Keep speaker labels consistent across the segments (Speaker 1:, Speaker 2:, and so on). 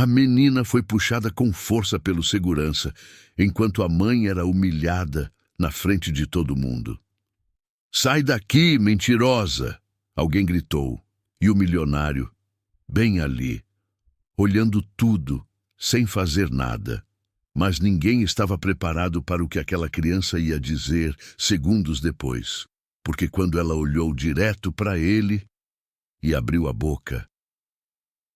Speaker 1: A menina foi puxada com força pelo segurança, enquanto a mãe era humilhada na frente de todo mundo. "Sai daqui, mentirosa!" alguém gritou, e o milionário, bem ali, olhando tudo, sem fazer nada. Mas ninguém estava preparado para o que aquela criança ia dizer segundos depois, porque quando ela olhou direto para ele e abriu a boca,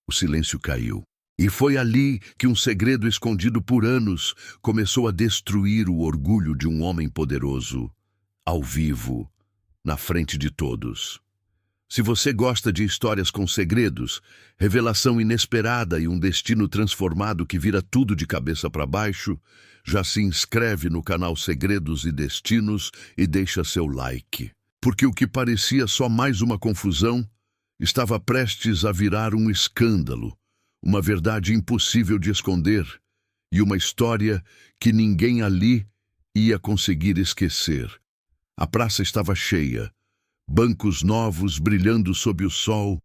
Speaker 1: o silêncio caiu. E foi ali que um segredo escondido por anos começou a destruir o orgulho de um homem poderoso, ao vivo, na frente de todos. Se você gosta de histórias com segredos, revelação inesperada e um destino transformado que vira tudo de cabeça para baixo, já se inscreve no canal Segredos e Destinos e deixa seu like. Porque o que parecia só mais uma confusão estava prestes a virar um escândalo, uma verdade impossível de esconder e uma história que ninguém ali ia conseguir esquecer. A praça estava cheia, bancos novos brilhando sob o sol,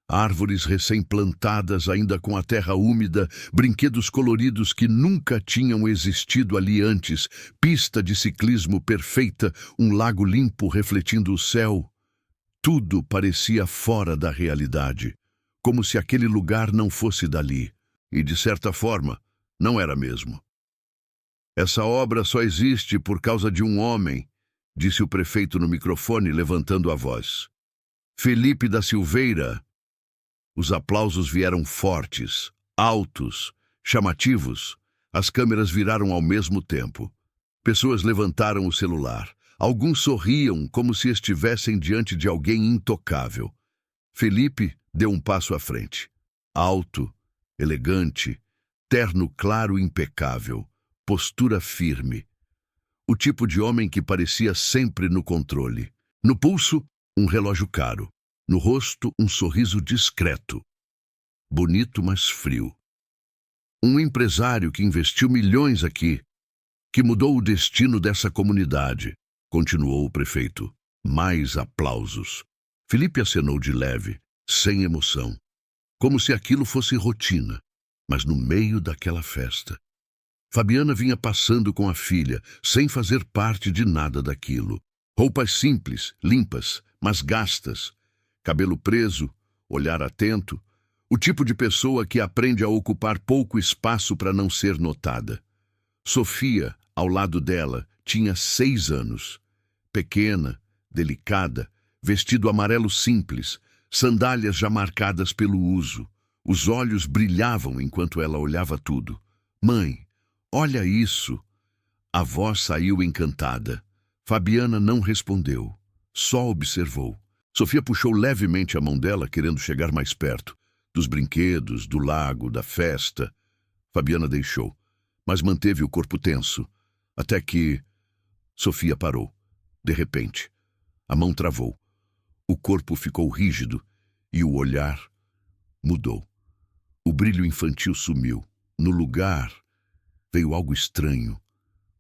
Speaker 1: árvores recém-plantadas ainda com a terra úmida, brinquedos coloridos que nunca tinham existido ali antes, pista de ciclismo perfeita, um lago limpo refletindo o céu. Tudo parecia fora da realidade, como se aquele lugar não fosse dali, e de certa forma, não era mesmo. "Essa obra só existe por causa de um homem", disse o prefeito no microfone, levantando a voz. "Felipe da Silveira." Os aplausos vieram fortes, altos, chamativos. As câmeras viraram ao mesmo tempo. Pessoas levantaram o celular. Alguns sorriam como se estivessem diante de alguém intocável. Felipe deu um passo à frente. Alto, elegante, terno claro e impecável, postura firme. O tipo de homem que parecia sempre no controle. No pulso, um relógio caro. No rosto, um sorriso discreto. Bonito, mas frio. Um empresário que investiu milhões aqui, que mudou o destino dessa comunidade, continuou o prefeito. Mais aplausos. Felipe acenou de leve, sem emoção, como se aquilo fosse rotina, mas no meio daquela festa. Fabiana vinha passando com a filha, sem fazer parte de nada daquilo. Roupas simples, limpas, mas gastas. Cabelo preso, olhar atento. O tipo de pessoa que aprende a ocupar pouco espaço para não ser notada. Sofia, ao lado dela, tinha 6 anos. Pequena, delicada, vestido amarelo simples, sandálias já marcadas pelo uso. Os olhos brilhavam enquanto ela olhava tudo. "Mãe, olha isso!" A voz saiu encantada. Fabiana não respondeu, só observou. Sofia puxou levemente a mão dela, querendo chegar mais perto. Dos brinquedos, do lago, da festa. Fabiana deixou, mas manteve o corpo tenso. Até que Sofia parou. De repente, a mão travou. O corpo ficou rígido e o olhar mudou. O brilho infantil sumiu. No lugar veio algo estranho,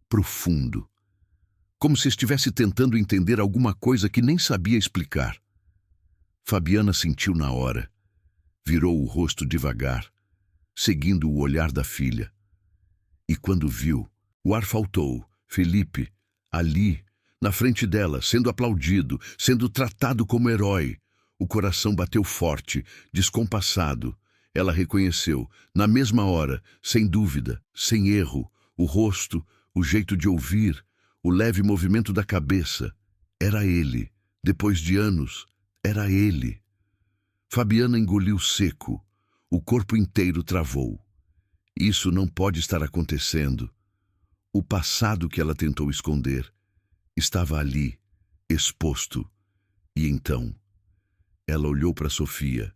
Speaker 1: profundo, como se estivesse tentando entender alguma coisa que nem sabia explicar. Fabiana sentiu na hora. Virou o rosto devagar, seguindo o olhar da filha. E quando viu, o ar faltou. Felipe, ali, na frente dela, sendo aplaudido, sendo tratado como herói. O coração bateu forte, descompassado. Ela reconheceu, na mesma hora, sem dúvida, sem erro, o rosto, o jeito de ouvir, o leve movimento da cabeça. Era ele. Depois de anos, era ele. Fabiana engoliu seco. O corpo inteiro travou. Isso não pode estar acontecendo. O passado que ela tentou esconder estava ali, exposto. E então, ela olhou para Sofia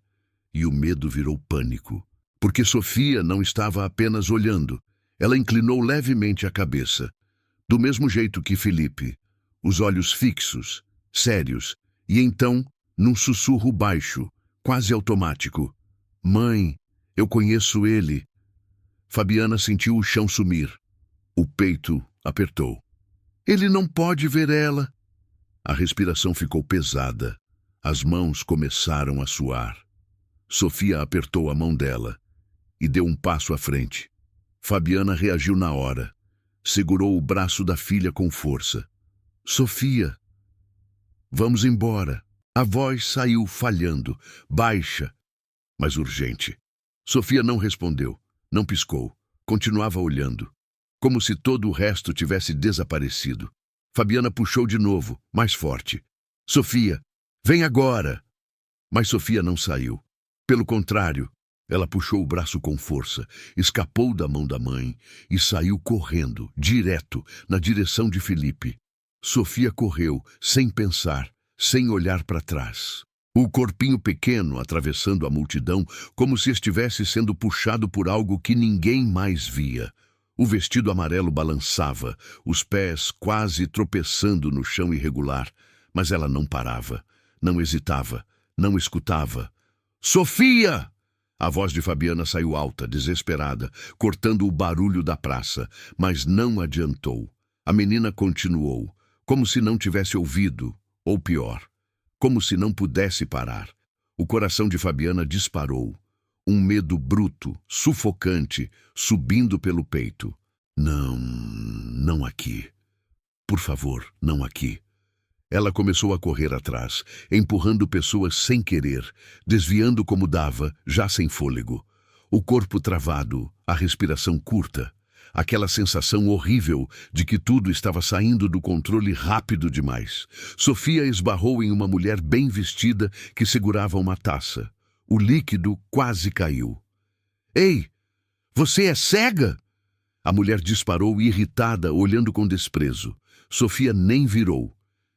Speaker 1: e o medo virou pânico. Porque Sofia não estava apenas olhando. Ela inclinou levemente a cabeça, do mesmo jeito que Felipe, os olhos fixos, sérios, e então, num sussurro baixo, quase automático: "Mãe, eu conheço ele." Fabiana sentiu o chão sumir. O peito apertou. "Ele não pode ver ela." A respiração ficou pesada. As mãos começaram a suar. Sofia apertou a mão dela. e deu um passo à frente. Fabiana reagiu na hora. Segurou o braço da filha com força. Sofia, vamos embora. A voz saiu falhando, baixa, mas urgente. Sofia não respondeu, não piscou, continuava olhando, como se todo o resto tivesse desaparecido. Fabiana puxou de novo, mais forte. Sofia, vem agora! Mas Sofia não saiu. Pelo contrário, ela puxou o braço com força, escapou da mão da mãe e saiu correndo, direto, na direção de Felipe. Sofia correu, sem pensar, sem olhar para trás. O corpinho pequeno atravessando a multidão, como se estivesse sendo puxado por algo que ninguém mais via. O vestido amarelo balançava, os pés quase tropeçando no chão irregular, mas ela não parava, não hesitava, não escutava. Sofia! A voz de Fabiana saiu alta, desesperada, cortando o barulho da praça, mas não adiantou. A menina continuou, como se não tivesse ouvido, ou pior, como se não pudesse parar. O coração de Fabiana disparou. Um medo bruto, sufocante, subindo pelo peito. Não, não aqui. Por favor, não aqui. Ela começou a correr atrás, empurrando pessoas sem querer, desviando como dava, já sem fôlego. O corpo travado, a respiração curta. Aquela sensação horrível de que tudo estava saindo do controle rápido demais. Sofia esbarrou em uma mulher bem vestida que segurava uma taça. O líquido quase caiu. Ei, você é cega? A mulher disparou irritada, olhando com desprezo. Sofia nem virou,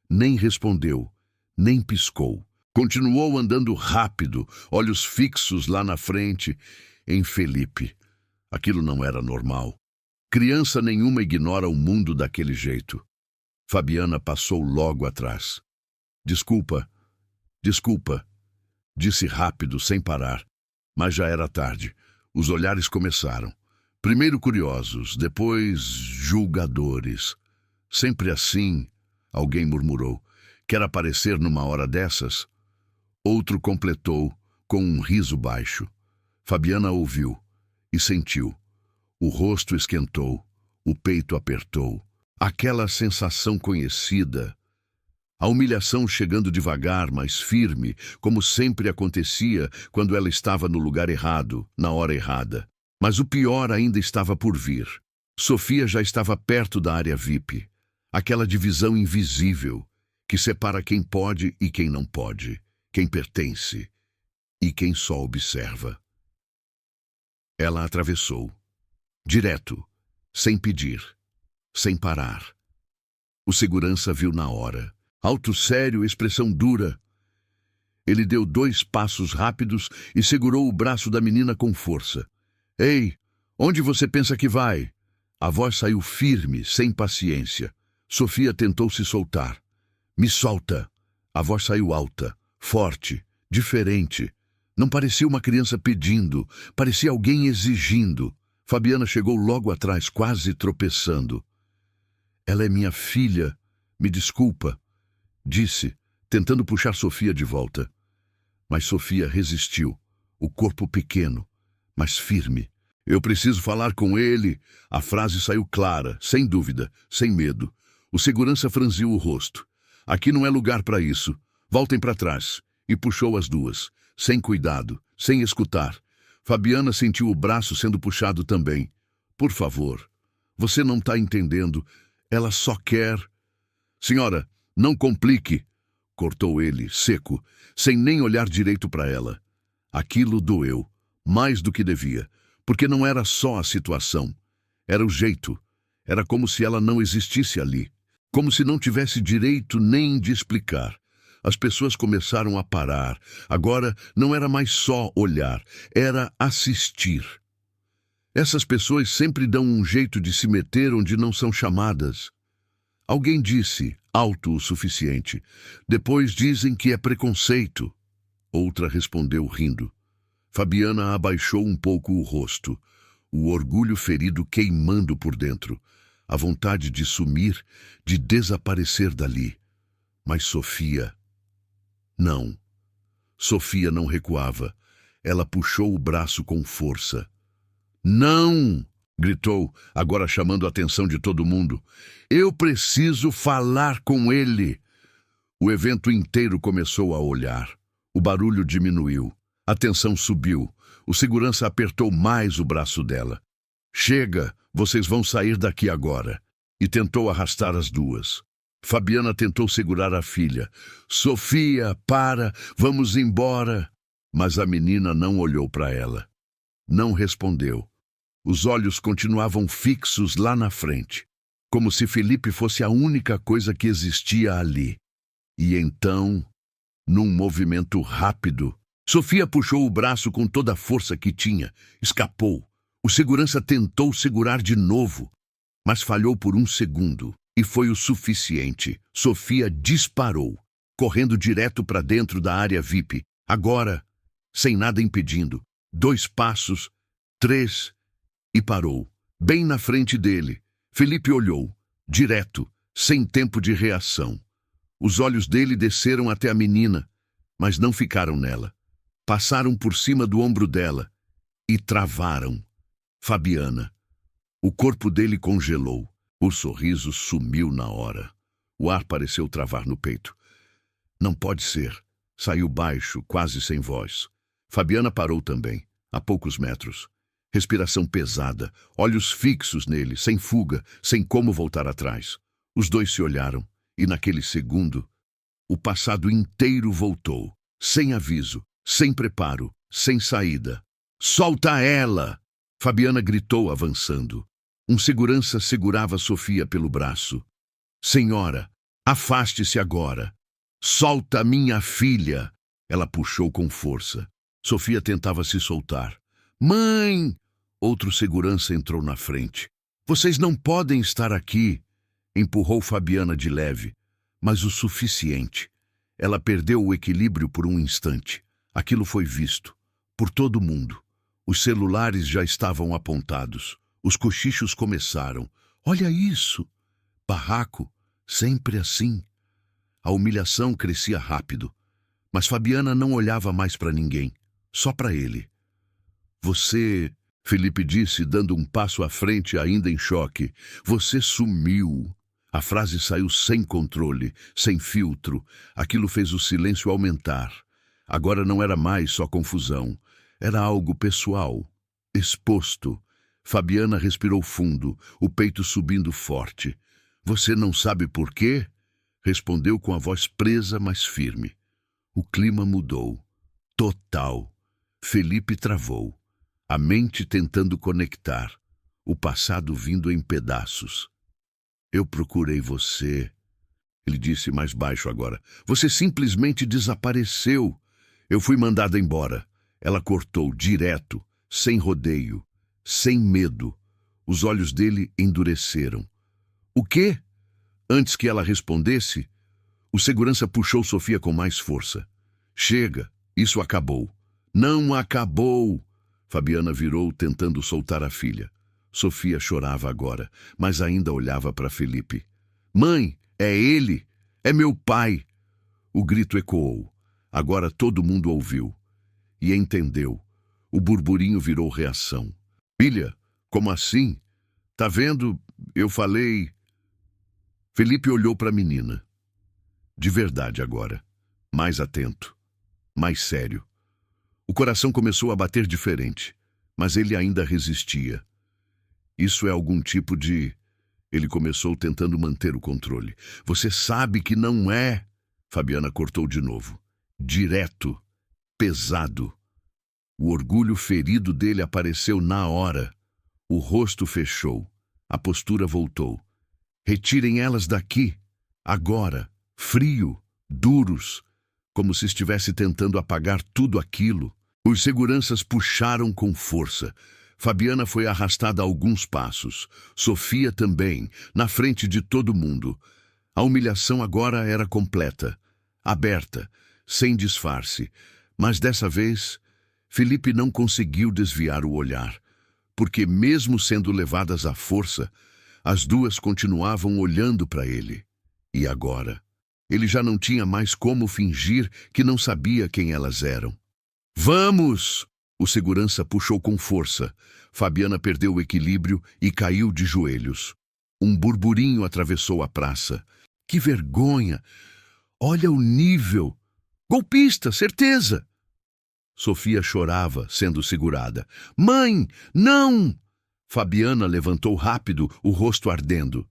Speaker 1: nem respondeu, nem piscou. Continuou andando rápido, olhos fixos lá na frente, em Felipe. Aquilo não era normal. Criança nenhuma ignora o mundo daquele jeito. Fabiana passou logo atrás. Desculpa, desculpa, disse rápido, sem parar. Mas já era tarde. Os olhares começaram. Primeiro curiosos, depois julgadores. Sempre assim, alguém murmurou. Quer aparecer numa hora dessas? Outro completou, com um riso baixo. Fabiana ouviu e sentiu. O rosto esquentou, o peito apertou. Aquela sensação conhecida. A humilhação chegando devagar, mas firme, como sempre acontecia quando ela estava no lugar errado, na hora errada. Mas o pior ainda estava por vir. Sofia já estava perto da área VIP. Aquela divisão invisível que separa quem pode e quem não pode, quem pertence e quem só observa. Ela atravessou. Direto, sem pedir, sem parar. O segurança viu na hora. Alto sério, expressão dura. Ele deu 2 passos rápidos e segurou o braço da menina com força. Ei, onde você pensa que vai? A voz saiu firme, sem paciência. Sofia tentou se soltar. Me solta. A voz saiu alta, forte, diferente. Não parecia uma criança pedindo, parecia alguém exigindo. Fabiana chegou logo atrás, quase tropeçando. Ela é minha filha, me desculpa, disse, tentando puxar Sofia de volta. Mas Sofia resistiu, o corpo pequeno, mas firme. Eu preciso falar com ele. A frase saiu clara, sem dúvida, sem medo. O segurança franziu o rosto. Aqui não é lugar para isso. Voltem para trás. E puxou as duas, sem cuidado, sem escutar. Fabiana sentiu o braço sendo puxado também. Por favor, você não está entendendo. Ela só quer... Senhora, não complique, cortou ele, seco, sem nem olhar direito para ela. Aquilo doeu, mais do que devia, porque não era só a situação. Era o jeito. Era como se ela não existisse ali. Como se não tivesse direito nem de explicar. As pessoas começaram a parar. Agora não era mais só olhar, era assistir. Essas pessoas sempre dão um jeito de se meter onde não são chamadas. Alguém disse, alto o suficiente. Depois dizem que é preconceito. Outra respondeu rindo. Fabiana abaixou um pouco o rosto, o orgulho ferido queimando por dentro, a vontade de sumir, de desaparecer dali. Mas Sofia... Não. Sofia não recuava. Ela puxou o braço com força. Não! Gritou, agora chamando a atenção de todo mundo. Eu preciso falar com ele! O evento inteiro começou a olhar. O barulho diminuiu. A tensão subiu. O segurança apertou mais o braço dela. Chega, vocês vão sair daqui agora. E tentou arrastar as duas. Fabiana tentou segurar a filha. Sofia, para, vamos embora. Mas a menina não olhou para ela. Não respondeu. Os olhos continuavam fixos lá na frente, como se Felipe fosse a única coisa que existia ali. E então, num movimento rápido, Sofia puxou o braço com toda a força que tinha. Escapou. O segurança tentou segurar de novo, mas falhou por um segundo. E foi o suficiente. Sofia disparou, correndo direto para dentro da área VIP. Agora, sem nada impedindo. 2 passos, 3, e parou, bem na frente dele. Felipe olhou, direto, sem tempo de reação. Os olhos dele desceram até a menina, mas não ficaram nela. Passaram por cima do ombro dela e travaram. Fabiana. O corpo dele congelou. O sorriso sumiu na hora. O ar pareceu travar no peito. Não pode ser. Saiu baixo, quase sem voz. Fabiana parou também, a poucos metros. Respiração pesada, olhos fixos nele, sem fuga, sem como voltar atrás. Os dois se olharam, e naquele segundo, o passado inteiro voltou, sem aviso, sem preparo, sem saída. Solta ela! Fabiana gritou, avançando. Um segurança segurava Sofia pelo braço. Senhora, afaste-se agora. Solta minha filha! Ela puxou com força. Sofia tentava se soltar. Mãe! Outro segurança entrou na frente. Vocês não podem estar aqui. Empurrou Fabiana de leve, mas o suficiente. Ela perdeu o equilíbrio por um instante. Aquilo foi visto, por todo mundo. Os celulares já estavam apontados. Os cochichos começaram. Olha isso! Barraco, sempre assim. A humilhação crescia rápido. Mas Fabiana não olhava mais para ninguém, só para ele. Você... Felipe disse, dando um passo à frente, ainda em choque. Você sumiu. A frase saiu sem controle, sem filtro. Aquilo fez o silêncio aumentar. Agora não era mais só confusão. Era algo pessoal, exposto. Fabiana respirou fundo, o peito subindo forte. Você não sabe por quê? Respondeu com a voz presa, mas firme. O clima mudou. Total. Felipe travou. A mente tentando conectar, o passado vindo em pedaços. Eu procurei você, ele disse mais baixo agora. Você simplesmente desapareceu. Eu fui mandada embora. Ela cortou direto, sem rodeio, sem medo. Os olhos dele endureceram. O quê? Antes que ela respondesse, o segurança puxou Sofia com mais força. Chega, isso acabou. Não acabou! Fabiana virou, tentando soltar a filha. Sofia chorava agora, mas ainda olhava para Felipe. Mãe, é ele! É meu pai! O grito ecoou. Agora todo mundo ouviu. E entendeu. O burburinho virou reação. Filha, como assim? Tá vendo? Eu falei... Felipe olhou para a menina. De verdade agora. Mais atento. Mais sério. O coração começou a bater diferente, mas ele ainda resistia. Isso é algum tipo de... Ele começou tentando manter o controle. Você sabe que não é... Fabiana cortou de novo. Direto. Pesado. O orgulho ferido dele apareceu na hora. O rosto fechou. A postura voltou. Retirem elas daqui. Agora. Frio. Duros. Como se estivesse tentando apagar tudo aquilo. Os seguranças puxaram com força. Fabiana foi arrastada alguns passos. Sofia também, na frente de todo mundo. A humilhação agora era completa, aberta, sem disfarce. Mas dessa vez, Felipe não conseguiu desviar o olhar, porque mesmo sendo levadas à força, as duas continuavam olhando para ele. E agora, ele já não tinha mais como fingir que não sabia quem elas eram. Vamos! O segurança puxou com força. Fabiana perdeu o equilíbrio e caiu de joelhos. Um burburinho atravessou a praça. Que vergonha! Olha o nível! Golpista, certeza! Sofia chorava, sendo segurada. Mãe, não! Fabiana levantou rápido, o rosto ardendo.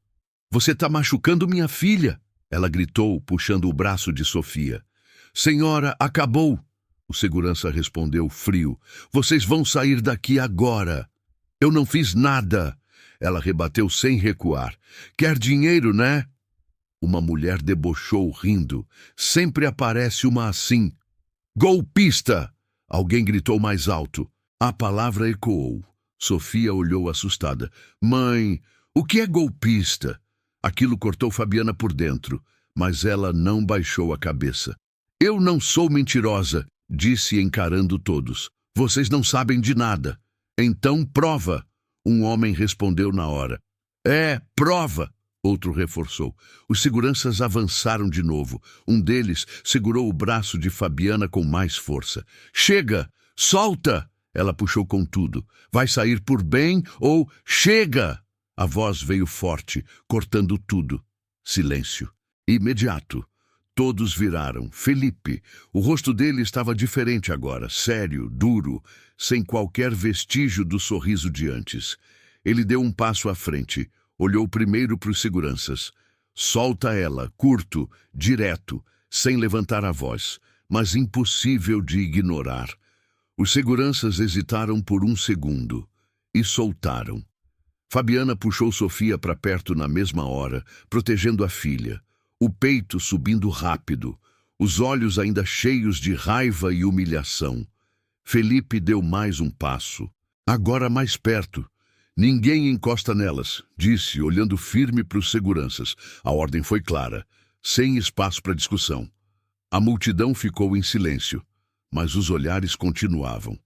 Speaker 1: Você está machucando minha filha! Ela gritou, puxando o braço de Sofia. Senhora, acabou! O segurança respondeu frio. Vocês vão sair daqui agora. Eu não fiz nada. Ela rebateu sem recuar. Quer dinheiro, né? Uma mulher debochou, rindo. Sempre aparece uma assim. Golpista! Alguém gritou mais alto. A palavra ecoou. Sofia olhou assustada. Mãe, o que é golpista? Aquilo cortou Fabiana por dentro, mas ela não baixou a cabeça. Eu não sou mentirosa, disse encarando todos. Vocês não sabem de nada. Então prova. Um homem respondeu na hora. É, prova. Outro reforçou. Os seguranças avançaram de novo. Um deles segurou o braço de Fabiana com mais força. Chega! Solta! Ela puxou com tudo. Vai sair por bem ou... Chega! A voz veio forte, cortando tudo. Silêncio. Imediato. Todos viraram. Felipe. O rosto dele estava diferente agora, sério, duro, sem qualquer vestígio do sorriso de antes. Ele deu um passo à frente. Olhou primeiro para os seguranças. Solta ela, curto, direto, sem levantar a voz, mas impossível de ignorar. Os seguranças hesitaram por um segundo e soltaram. Fabiana puxou Sofia para perto na mesma hora, protegendo a filha. O peito subindo rápido, os olhos ainda cheios de raiva e humilhação. Felipe deu mais um passo. Agora mais perto. Ninguém encosta nelas, disse, olhando firme para os seguranças. A ordem foi clara, sem espaço para discussão. A multidão ficou em silêncio, mas os olhares continuavam.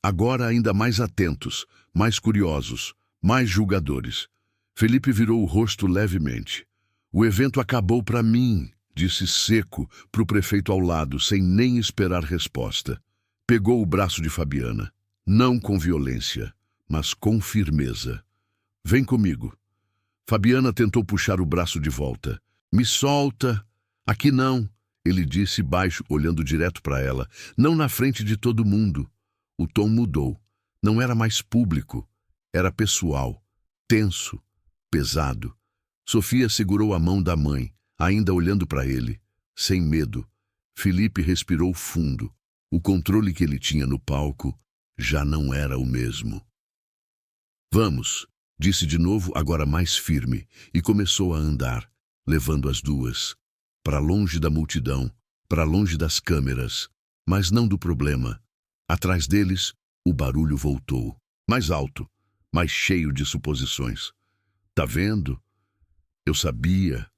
Speaker 1: Agora ainda mais atentos, mais curiosos, mais julgadores. Felipe virou o rosto levemente. O evento acabou para mim, disse seco para o prefeito ao lado, sem nem esperar resposta. Pegou o braço de Fabiana, não com violência, mas com firmeza. Vem comigo. Fabiana tentou puxar o braço de volta. Me solta. Aqui não, ele disse baixo, olhando direto para ela. Não na frente de todo mundo. O tom mudou. Não era mais público. Era pessoal. Tenso. Pesado. Sofia segurou a mão da mãe, ainda olhando para ele. Sem medo. Felipe respirou fundo. O controle que ele tinha no palco já não era o mesmo. Vamos, disse de novo, agora mais firme, e começou a andar, levando as duas, para longe da multidão, para longe das câmeras, mas não do problema. Atrás deles, o barulho voltou, mais alto, mais cheio de suposições. Tá vendo? Eu sabia.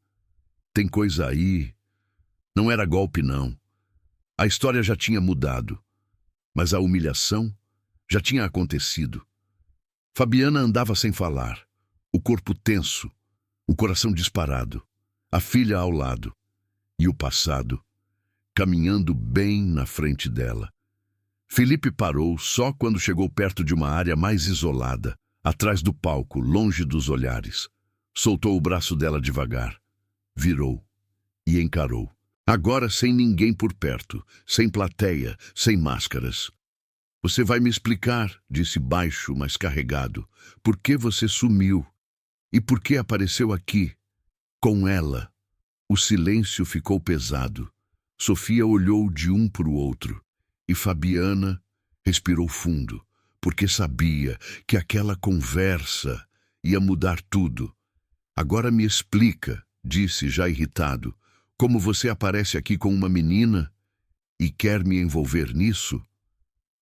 Speaker 1: Tem coisa aí. Não era golpe, não. A história já tinha mudado, mas a humilhação já tinha acontecido. Fabiana andava sem falar, o corpo tenso, o coração disparado, a filha ao lado e o passado, caminhando bem na frente dela. Felipe parou só quando chegou perto de uma área mais isolada, atrás do palco, longe dos olhares. Soltou o braço dela devagar, virou e encarou. Agora sem ninguém por perto, sem plateia, sem máscaras. Você vai me explicar, disse baixo, mas carregado, por que você sumiu e por que apareceu aqui, com ela. O silêncio ficou pesado. Sofia olhou de um para o outro e Fabiana respirou fundo, porque sabia que aquela conversa ia mudar tudo. Agora me explica, disse já irritado, como você aparece aqui com uma menina e quer me envolver nisso?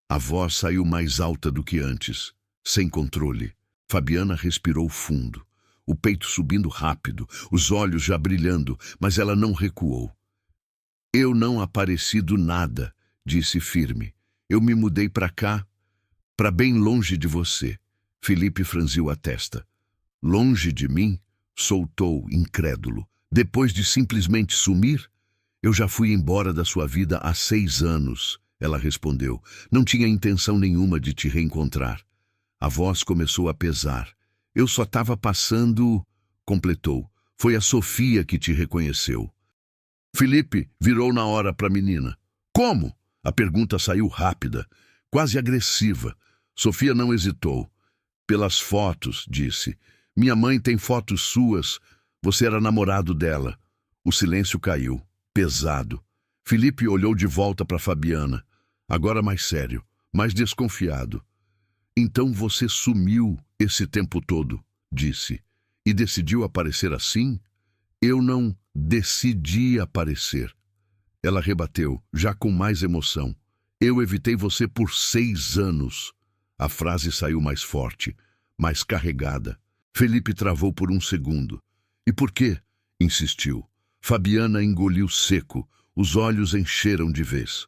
Speaker 1: A voz saiu mais alta do que antes, sem controle. Fabiana respirou fundo, o peito subindo rápido, os olhos já brilhando, mas ela não recuou. Eu não apareci do nada, disse firme. Eu me mudei para cá, para bem longe de você. Felipe franziu a testa. Longe de mim? Soltou, incrédulo. Depois de simplesmente sumir? Eu já fui embora da sua vida há 6 anos. ela respondeu. Não tinha intenção nenhuma de te reencontrar. A voz começou a pesar. Eu só estava passando, completou. Foi a Sofia que te reconheceu. Felipe virou na hora para a menina. Como? A pergunta saiu rápida, quase agressiva. Sofia não hesitou. Pelas fotos, disse. Minha mãe tem fotos suas. Você era namorado dela. O silêncio caiu, pesado. Felipe olhou de volta para Fabiana, agora mais sério, mais desconfiado. Então você sumiu esse tempo todo, disse, e decidiu aparecer assim? Eu não decidi aparecer. Ela rebateu, já com mais emoção. Eu evitei você por 6 anos. A frase saiu mais forte, mais carregada. Felipe travou por um segundo. E por quê? Insistiu. Fabiana engoliu seco. Os olhos encheram de vez.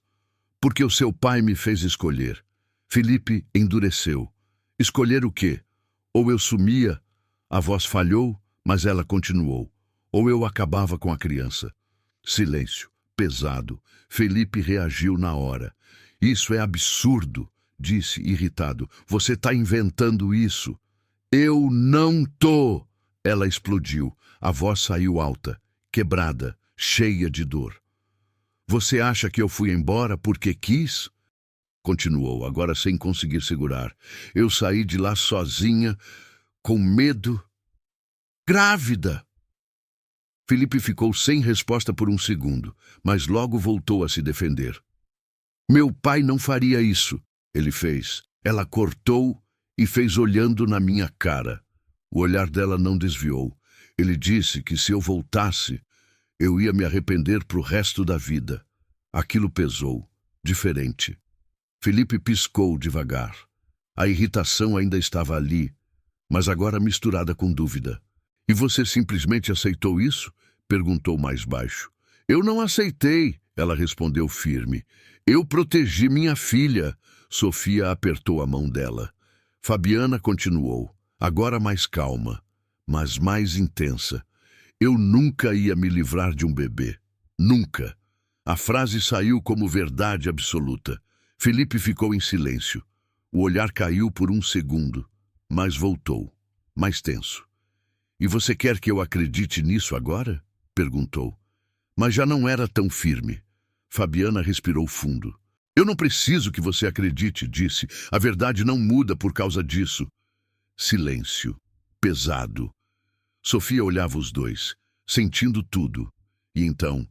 Speaker 1: Porque o seu pai me fez escolher. Felipe endureceu. Escolher o quê? Ou eu sumia, a voz falhou, mas ela continuou. Ou eu acabava com a criança. Silêncio, pesado. Felipe reagiu na hora. Isso é absurdo, disse irritado. Você está inventando isso. Eu não tô. Ela explodiu. A voz saiu alta, quebrada, cheia de dor. Você acha que eu fui embora porque quis? Continuou, agora sem conseguir segurar. Eu saí de lá sozinha, com medo, grávida. Felipe ficou sem resposta por um segundo, mas logo voltou a se defender. Meu pai não faria isso, ele fez. Ela cortou e fez olhando na minha cara. O olhar dela não desviou. Ele disse que se eu voltasse, eu ia me arrepender pro resto da vida. Aquilo pesou, diferente. Felipe piscou devagar. A irritação ainda estava ali, mas agora misturada com dúvida. E você simplesmente aceitou isso? Perguntou mais baixo. Eu não aceitei, ela respondeu firme. Eu protegi minha filha. Sofia apertou a mão dela. Fabiana continuou, agora mais calma, mas mais intensa. Eu nunca ia me livrar de um bebê. Nunca. A frase saiu como verdade absoluta. Felipe ficou em silêncio. O olhar caiu por um segundo, mas voltou, mais tenso. E você quer que eu acredite nisso agora? Perguntou. Mas já não era tão firme. Fabiana respirou fundo. Eu não preciso que você acredite, disse. A verdade não muda por causa disso. Silêncio. Pesado. Sofia olhava os dois, sentindo tudo. E então,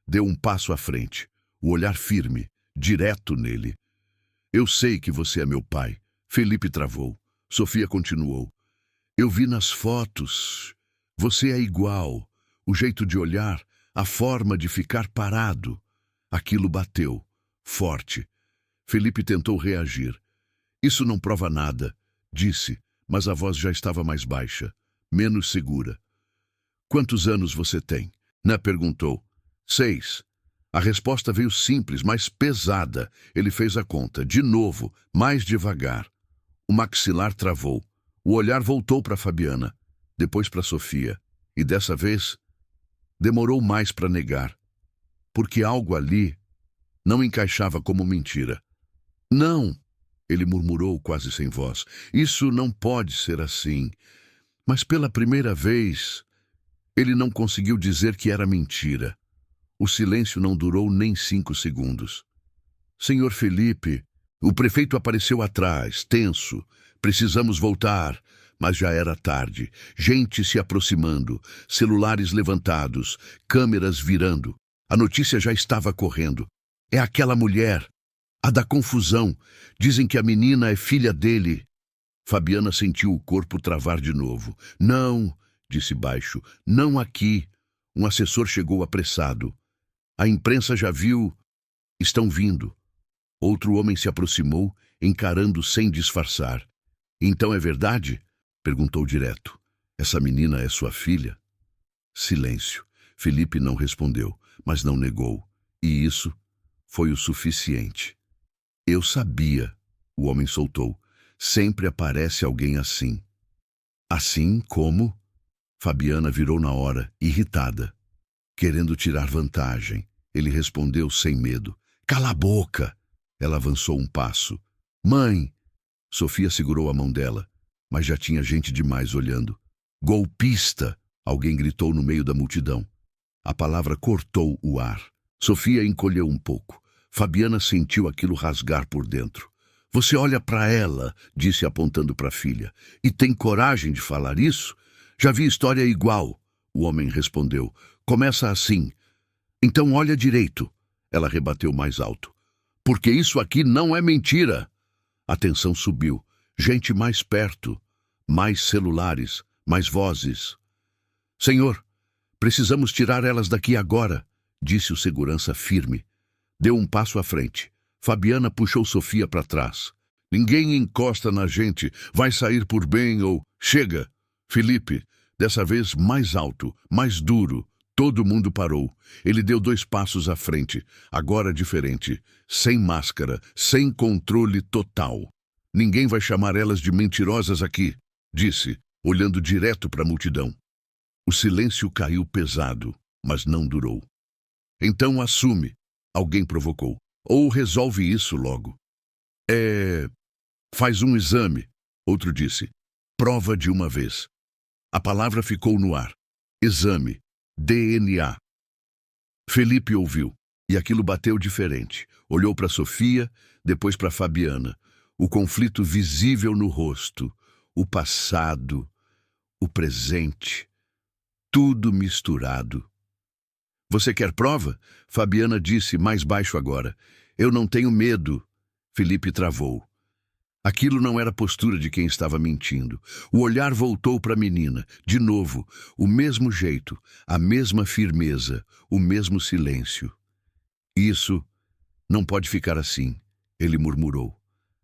Speaker 1: deu um passo à frente, o olhar firme, direto nele. Eu sei que você é meu pai. Felipe travou. Sofia continuou. Eu vi nas fotos. Você é igual. O jeito de olhar, a forma de ficar parado. Aquilo bateu. Forte. Felipe tentou reagir. Isso não prova nada, disse, mas a voz já estava mais baixa, menos segura. Quantos anos você tem? Né, perguntou. 6. A resposta veio simples, mas pesada. Ele fez a conta, de novo, mais devagar. O maxilar travou. O olhar voltou para Fabiana, depois para Sofia. E dessa vez, demorou mais para negar. Porque algo ali não encaixava como mentira. Não, ele murmurou quase sem voz. Isso não pode ser assim. Mas pela primeira vez, ele não conseguiu dizer que era mentira. O silêncio não durou nem 5 segundos. Senhor Felipe, o prefeito apareceu atrás, tenso. Precisamos voltar. Mas já era tarde. Gente se aproximando, celulares levantados, câmeras virando. A notícia já estava correndo. É aquela mulher, a da confusão. Dizem que a menina é filha dele. Fabiana sentiu o corpo travar de novo. Não, disse baixo, não aqui. Um assessor chegou apressado. A imprensa já viu. Estão vindo. Outro homem se aproximou, encarando sem disfarçar. Então é verdade? Perguntou direto. Essa menina é sua filha? Silêncio. Felipe não respondeu, mas não negou. E isso foi o suficiente. Eu sabia, o homem soltou. Sempre aparece alguém assim. Assim como? Fabiana virou na hora, irritada, querendo tirar vantagem. Ele respondeu sem medo. Cala a boca! Ela avançou um passo. Mãe! Sofia segurou a mão dela, mas já tinha gente demais olhando. Golpista! Alguém gritou no meio da multidão. A palavra cortou o ar. Sofia encolheu um pouco. Fabiana sentiu aquilo rasgar por dentro. Você olha para ela, disse apontando para a filha, e tem coragem de falar isso? Já vi história igual. O homem respondeu. Começa assim. Então olha direito. Ela rebateu mais alto. Porque isso aqui não é mentira. A tensão subiu. Gente mais perto. Mais celulares. Mais vozes. Senhor, precisamos tirar elas daqui agora, disse o segurança firme. Deu um passo à frente. Fabiana puxou Sofia para trás. Ninguém encosta na gente. Vai sair por bem ou... Chega! Felipe, dessa vez mais alto, mais duro. Todo mundo parou. Ele deu 2 passos à frente, agora diferente, sem máscara, sem controle total. Ninguém vai chamar elas de mentirosas aqui, disse, olhando direto para a multidão. O silêncio caiu pesado, mas não durou. Então assume, alguém provocou. Ou resolve isso logo. Faz um exame, outro disse. Prova de uma vez. A palavra ficou no ar. Exame. DNA. Felipe ouviu, e aquilo bateu diferente. Olhou para Sofia, depois para Fabiana. O conflito visível no rosto, o passado, o presente, tudo misturado. Você quer prova? Fabiana disse mais baixo agora. Eu não tenho medo. Felipe travou. Aquilo não era a postura de quem estava mentindo. O olhar voltou para a menina. De novo, o mesmo jeito, a mesma firmeza, o mesmo silêncio. Isso não pode ficar assim, ele murmurou.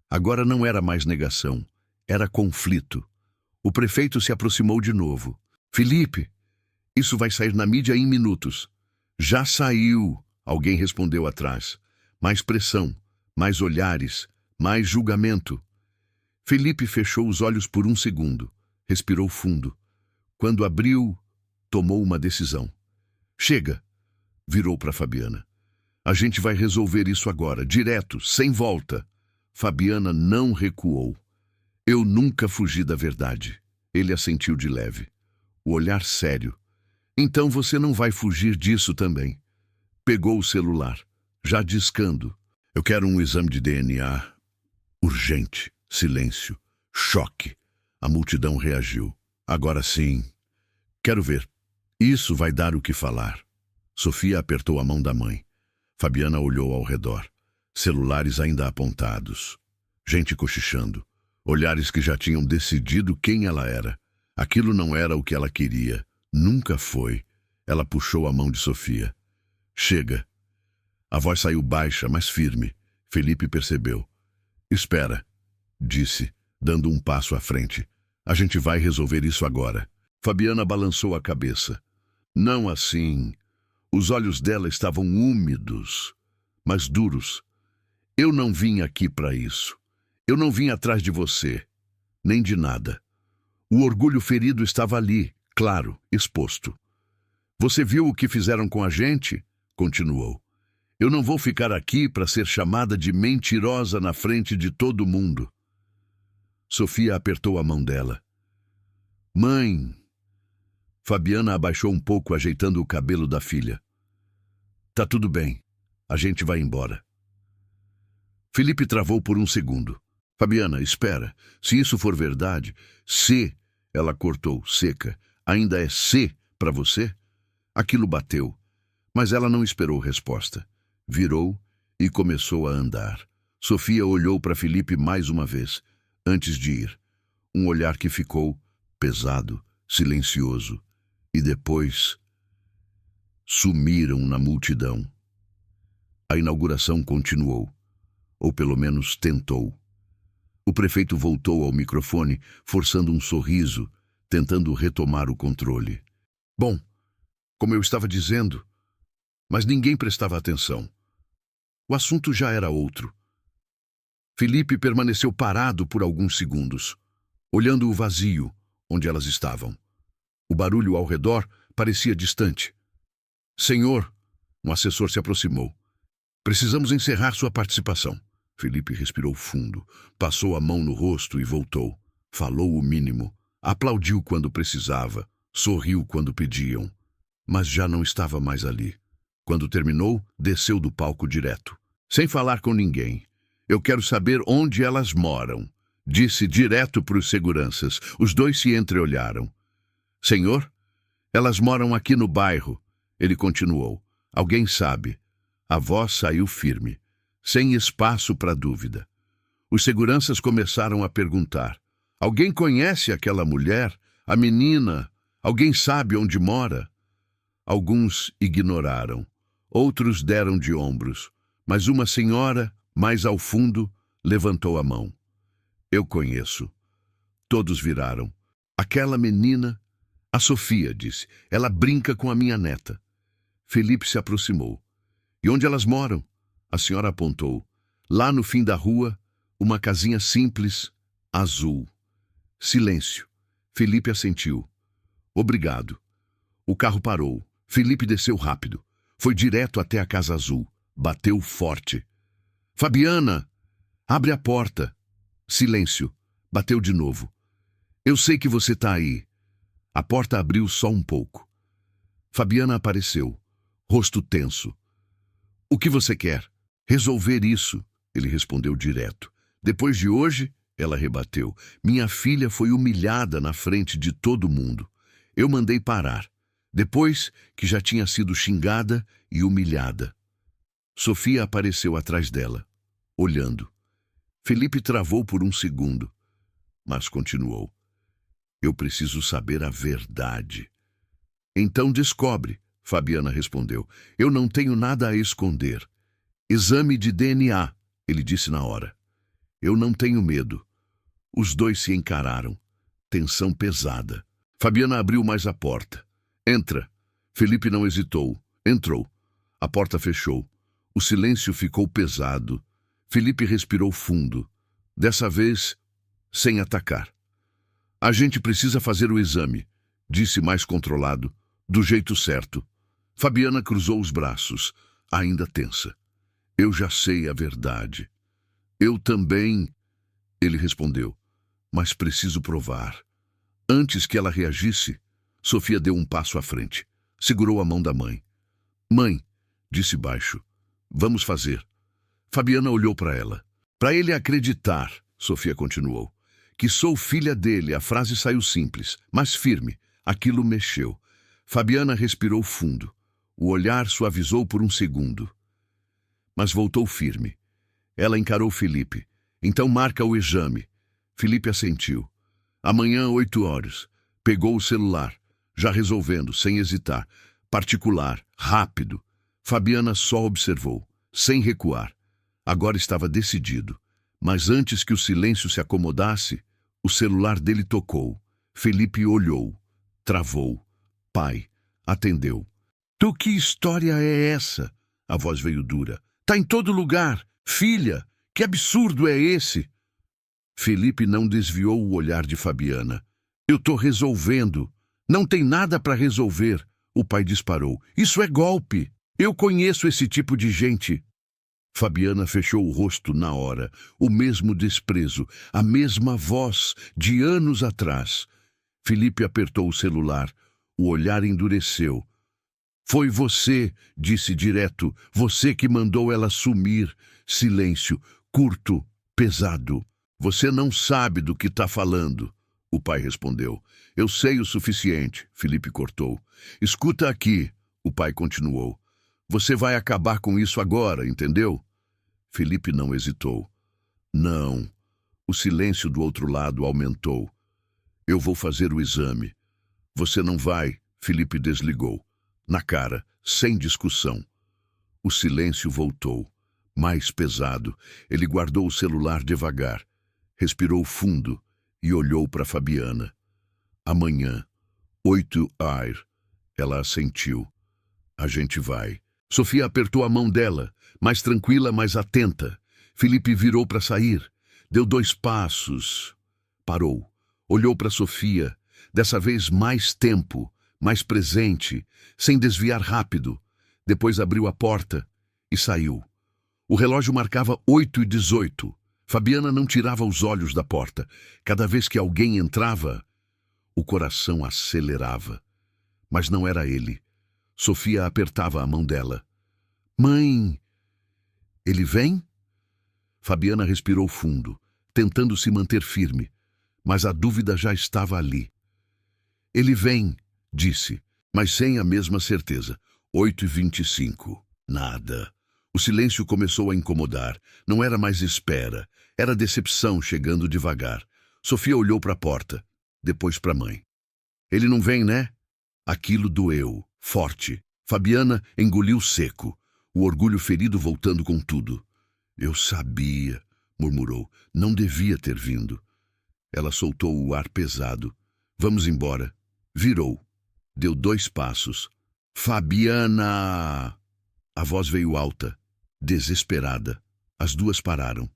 Speaker 1: Agora não era mais negação, era conflito. O prefeito se aproximou de novo. Felipe, isso vai sair na mídia em minutos. Já saiu, alguém respondeu atrás. Mais pressão, mais olhares, mais julgamento. Felipe fechou os olhos por um segundo, respirou fundo. Quando abriu, tomou uma decisão. Chega, virou para Fabiana. A gente vai resolver isso agora, direto, sem volta. Fabiana não recuou. Eu nunca fugi da verdade. Ele assentiu de leve. O olhar sério. Então você não vai fugir disso também. Pegou o celular, já discando. Eu quero um exame de DNA. Urgente. Silêncio. Choque. A multidão reagiu. Agora sim. Quero ver. Isso vai dar o que falar. Sofia apertou a mão da mãe. Fabiana olhou ao redor. Celulares ainda apontados. Gente cochichando. Olhares que já tinham decidido quem ela era. Aquilo não era o que ela queria. Nunca foi. Ela puxou a mão de Sofia. Chega. A voz saiu baixa, mas firme. Felipe percebeu. Espera, disse, dando um passo à frente. A gente vai resolver isso agora. Fabiana balançou a cabeça. Não assim. Os olhos dela estavam úmidos, mas duros. Eu não vim aqui para isso. Eu não vim atrás de você, nem de nada. O orgulho ferido estava ali, claro, exposto. Você viu o que fizeram com a gente? Continuou. Eu não vou ficar aqui para ser chamada de mentirosa na frente de todo mundo. Sofia apertou a mão dela. Mãe! Fabiana abaixou um pouco, ajeitando o cabelo da filha. Tá tudo bem. A gente vai embora. Felipe travou por um segundo. Fabiana, espera. Se isso for verdade, se, ela cortou, seca, ainda é se para você? Aquilo bateu, mas ela não esperou resposta. Virou e começou a andar. Sofia olhou para Felipe mais uma vez, antes de ir. Um olhar que ficou pesado, silencioso, e depois sumiram na multidão. A inauguração continuou, ou pelo menos tentou. O prefeito voltou ao microfone, forçando um sorriso, tentando retomar o controle. Bom, como eu estava dizendo, mas ninguém prestava atenção. O assunto já era outro. Felipe permaneceu parado por alguns segundos, olhando o vazio onde elas estavam. O barulho ao redor parecia distante. Senhor, um assessor se aproximou. Precisamos encerrar sua participação. Felipe respirou fundo, passou a mão no rosto e voltou. Falou o mínimo, aplaudiu quando precisava, sorriu quando pediam, mas já não estava mais ali. Quando terminou, desceu do palco direto, sem falar com ninguém. Eu quero saber onde elas moram, disse direto para os seguranças. Os dois se entreolharam. Senhor, elas moram aqui no bairro, ele continuou. Alguém sabe. A voz saiu firme, sem espaço para dúvida. Os seguranças começaram a perguntar. Alguém conhece aquela mulher? A menina? Alguém sabe onde mora? Alguns ignoraram. Outros deram de ombros. Mas uma senhora, mais ao fundo, levantou a mão. Eu conheço. Todos viraram. Aquela menina... A Sofia, disse. Ela brinca com a minha neta. Felipe se aproximou. E onde elas moram? A senhora apontou. Lá no fim da rua, uma casinha simples, azul. Silêncio. Felipe assentiu. Obrigado. O carro parou. Felipe desceu rápido. Foi direto até a casa azul. Bateu forte. Fabiana! Abre a porta. Silêncio. Bateu de novo. Eu sei que você está aí. A porta abriu só um pouco. Fabiana apareceu. Rosto tenso. O que você quer? Resolver isso, ele respondeu direto. Depois de hoje, ela rebateu, minha filha foi humilhada na frente de todo mundo. Eu mandei parar, depois que já tinha sido xingada e humilhada. Sofia apareceu atrás dela, olhando. Felipe travou por um segundo, mas continuou. Eu preciso saber a verdade. Então descobre, Fabiana respondeu. Eu não tenho nada a esconder. Exame de DNA, ele disse na hora. Eu não tenho medo. Os dois se encararam. Tensão pesada. Fabiana abriu mais a porta. Entra. Felipe não hesitou. Entrou. A porta fechou. O silêncio ficou pesado. Felipe respirou fundo. Dessa vez, sem atacar. A gente precisa fazer o exame, disse mais controlado, do jeito certo. Fabiana cruzou os braços, ainda tensa. Eu já sei a verdade. Eu também, ele respondeu, mas preciso provar. Antes que ela reagisse, Sofia deu um passo à frente. Segurou a mão da mãe. Mãe, disse baixo, vamos fazer. Fabiana olhou para ela. Para ele acreditar, Sofia continuou, que sou filha dele, a frase saiu simples, mas firme. Aquilo mexeu. Fabiana respirou fundo. O olhar suavizou por um segundo. Mas voltou firme. Ela encarou Felipe. Então marca o exame. Felipe assentiu. Amanhã, 8h. Pegou o celular, já resolvendo, sem hesitar. Particular, rápido. Fabiana só observou, sem recuar. Agora estava decidido. Mas antes que o silêncio se acomodasse, o celular dele tocou. Felipe olhou. Travou. Pai. Atendeu. Tu, que história é essa? A voz veio dura. Tá em todo lugar. Filha, que absurdo é esse? Felipe não desviou o olhar de Fabiana. Eu tô resolvendo. Não tem nada para resolver. O pai disparou. Isso é golpe. Eu conheço esse tipo de gente. Fabiana fechou o rosto na hora. O mesmo desprezo, a mesma voz de anos atrás. Felipe apertou o celular. O olhar endureceu. Foi você, disse direto. Você que mandou ela sumir. Silêncio, curto, pesado. Você não sabe do que está falando. O pai respondeu. Eu sei o suficiente, Felipe cortou. Escuta aqui, o pai continuou. Você vai acabar com isso agora, entendeu? Felipe não hesitou. Não. O silêncio do outro lado aumentou. Eu vou fazer o exame. Você não vai, Felipe desligou. Na cara, sem discussão. O silêncio voltou. Mais pesado. Ele guardou o celular devagar. Respirou fundo e olhou para Fabiana. Amanhã, 8h. Ela assentiu. A gente vai. Sofia apertou a mão dela, mais tranquila, mais atenta. Felipe virou para sair. Deu 2 passos. Parou. Olhou para Sofia, dessa vez mais tempo, mais presente, sem desviar rápido. Depois abriu a porta e saiu. O relógio marcava 8h18. Fabiana não tirava os olhos da porta. Cada vez que alguém entrava, o coração acelerava. Mas não era ele. Sofia apertava a mão dela. Mãe! Ele vem? Fabiana respirou fundo, tentando se manter firme, mas a dúvida já estava ali. Ele vem, disse, mas sem a mesma certeza. 8h25. Nada. O silêncio começou a incomodar. Não era mais espera. Era decepção chegando devagar. Sofia olhou para a porta, depois para a mãe. Ele não vem, né? Aquilo doeu, forte. Fabiana engoliu seco, o orgulho ferido voltando com tudo. Eu sabia, murmurou. Não devia ter vindo. Ela soltou o ar pesado. Vamos embora. Virou. Deu 2 passos. Fabiana! A voz veio alta, desesperada. As duas pararam.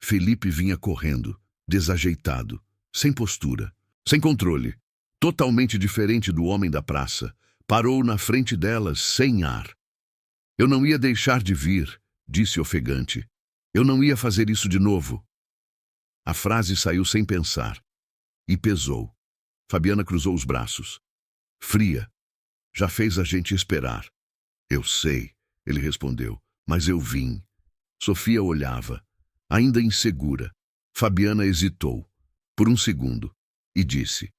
Speaker 1: Felipe vinha correndo, desajeitado, sem postura, sem controle, totalmente diferente do homem da praça. Parou na frente delas, sem ar. Eu não ia deixar de vir, disse ofegante. Eu não ia fazer isso de novo. A frase saiu sem pensar. E pesou. Fabiana cruzou os braços. Fria. Já fez a gente esperar. Eu sei, ele respondeu, mas eu vim. Sofia olhava, ainda insegura. Fabiana hesitou, por um segundo, e disse,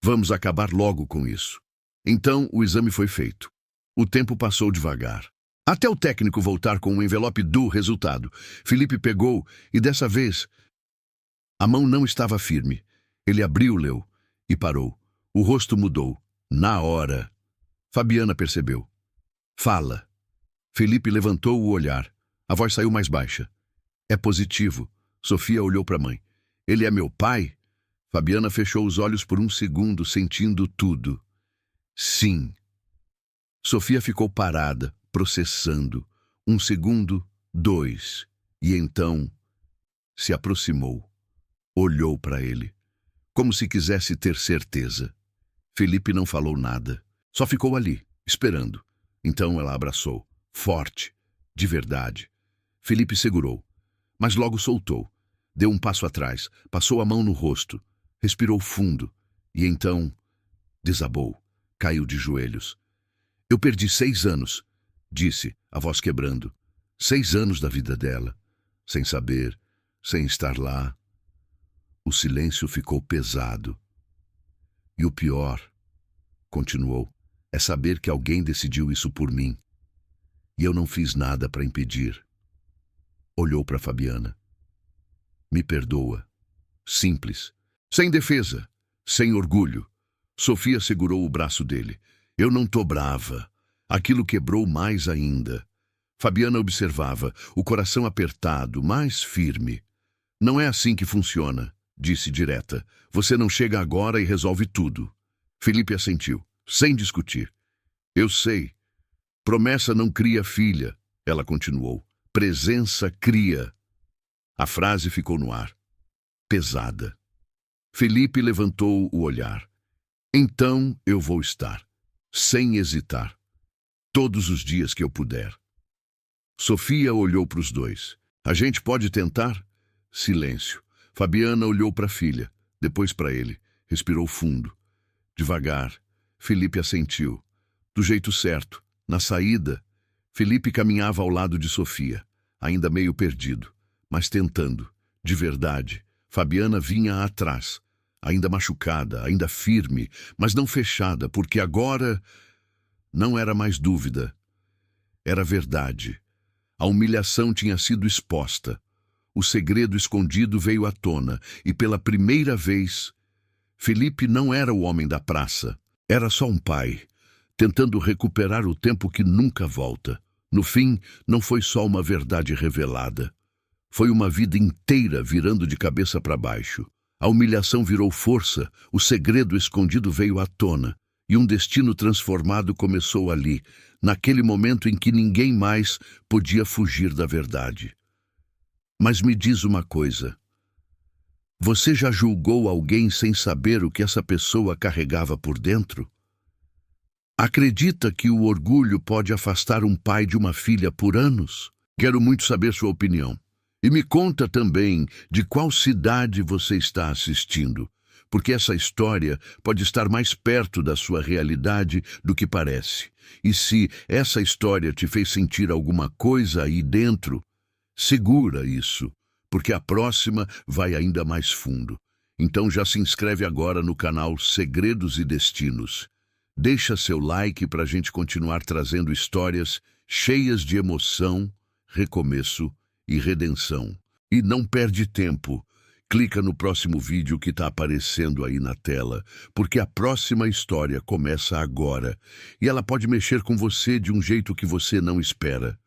Speaker 1: vamos acabar logo com isso. Então o exame foi feito. O tempo passou devagar. Até o técnico voltar com um envelope do resultado. Felipe pegou e dessa vez a mão não estava firme. Ele abriu, leu e parou. O rosto mudou. Na hora. Fabiana percebeu. Fala. Felipe levantou o olhar. A voz saiu mais baixa. É positivo. Sofia olhou para a mãe. Ele é meu pai? Fabiana fechou os olhos por um segundo, sentindo tudo. Sim. Sofia ficou parada, processando. 1 segundo, 2. E então se aproximou. Olhou para ele, como se quisesse ter certeza. Felipe não falou nada. Só ficou ali, esperando. Então ela abraçou, forte, de verdade. Felipe segurou, mas logo soltou. Deu um passo atrás, passou a mão no rosto, respirou fundo e então desabou, caiu de joelhos. Eu perdi 6 anos, disse, a voz quebrando. 6 anos da vida dela, sem saber, sem estar lá. O silêncio ficou pesado. E o pior, continuou, é saber que alguém decidiu isso por mim. E eu não fiz nada para impedir. Olhou para Fabiana. Me perdoa. Simples. Sem defesa. Sem orgulho. Sofia segurou o braço dele. Eu não tô brava. Aquilo quebrou mais ainda. Fabiana observava, o coração apertado, mais firme. Não é assim que funciona, disse direta. Você não chega agora e resolve tudo. Felipe assentiu, sem discutir. Eu sei. Promessa não cria filha, ela continuou. Presença cria. A frase ficou no ar. Pesada. Felipe levantou o olhar. Então eu vou estar. Sem hesitar. Todos os dias que eu puder. Sofia olhou para os dois. A gente pode tentar? Silêncio. Fabiana olhou para a filha, depois para ele. Respirou fundo. Devagar. Felipe assentiu. Do jeito certo. Na saída, Felipe caminhava ao lado de Sofia, ainda meio perdido, mas tentando, de verdade. Fabiana vinha atrás, ainda machucada, ainda firme, mas não fechada, porque agora não era mais dúvida. Era verdade. A humilhação tinha sido exposta. O segredo escondido veio à tona, e pela primeira vez, Felipe não era o homem da praça. Era só um pai, tentando recuperar o tempo que nunca volta. No fim, não foi só uma verdade revelada. Foi uma vida inteira virando de cabeça para baixo. A humilhação virou força, o segredo escondido veio à tona, e um destino transformado começou ali, naquele momento em que ninguém mais podia fugir da verdade. Mas me diz uma coisa. Você já julgou alguém sem saber o que essa pessoa carregava por dentro? Acredita que o orgulho pode afastar um pai de uma filha por anos? Quero muito saber sua opinião. E me conta também de qual cidade você está assistindo, porque essa história pode estar mais perto da sua realidade do que parece. E se essa história te fez sentir alguma coisa aí dentro, segura isso, porque a próxima vai ainda mais fundo. Então já se inscreve agora no canal Segredos e Destinos. Deixa seu like para a gente continuar trazendo histórias cheias de emoção, recomeço e redenção. E não perde tempo. Clica no próximo vídeo que está aparecendo aí na tela, porque a próxima história começa agora e ela pode mexer com você de um jeito que você não espera.